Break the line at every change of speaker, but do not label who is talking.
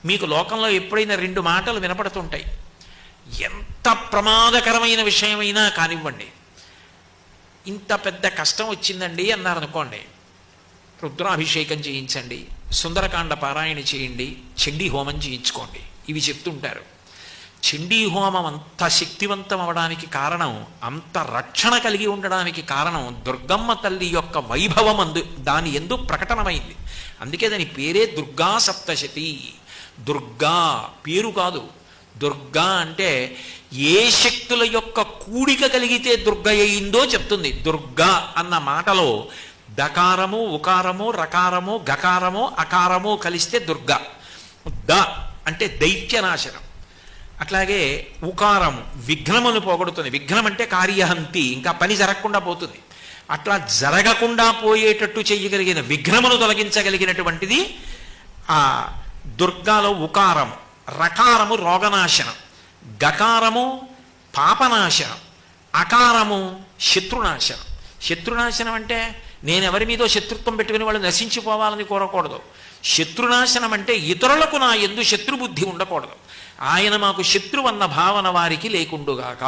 మీకు లోకంలో ఎప్పుడైనా రెండు మాటలు వినపడుతుంటాయి. ఎంత ప్రమాదకరమైన విషయమైనా కానివ్వండి, ఇంత పెద్ద కష్టం వచ్చిందండి అన్నారనుకోండి, రుద్రాభిషేకం చేయించండి, సుందరకాండ పారాయణ చేయండి, చండీ హోమం చేయించుకోండి, ఇవి చెప్తుంటారు. చండీ హోమం అంత శక్తివంతం అవడానికి కారణం, అంత రక్షణ కలిగి ఉండడానికి కారణం దుర్గమ్మ తల్లి యొక్క వైభవం దాని ఎందు ప్రకటనమైంది. అందుకే దాని పేరే దుర్గా సప్తశతి. దుర్గా పేరు కాదు, దుర్గా అంటే ఏ శక్తుల యొక్క కూడిక కలిగితే దుర్గ అయిందో చెప్తుంది. దుర్గా అన్న మాటలో దకారము, ఉకారము, రకారము, గకారము, అకారము కలిస్తే దుర్గ. ద అంటే దైత్యనాశనం. అట్లాగే ఉకారము విఘ్నమును పోగొడుతుంది. విఘ్నం అంటే కార్యహంతి, ఇంకా పని జరగకుండా పోతుంది. అట్లా జరగకుండా పోయేటట్టు చేయగలిగిన, విఘ్నమును తొలగించగలిగినటువంటిది ఆ దుర్గాలో ఉకారము. రకారము రోగనాశనం, గకారము పాపనాశనం, అకారము శత్రునాశనం. శత్రునాశనం అంటే నేను ఎవరి మీదో శత్రుత్వం పెట్టుకుని వాళ్ళు నశించిపోవాలని కోరకూడదు. శత్రునాశనం అంటే ఇతరులకు నా యందు శత్రుబుద్ధి ఉండకూడదు. ఆయన మాకు శత్రువన్న భావన వారికి లేకుండుగాక.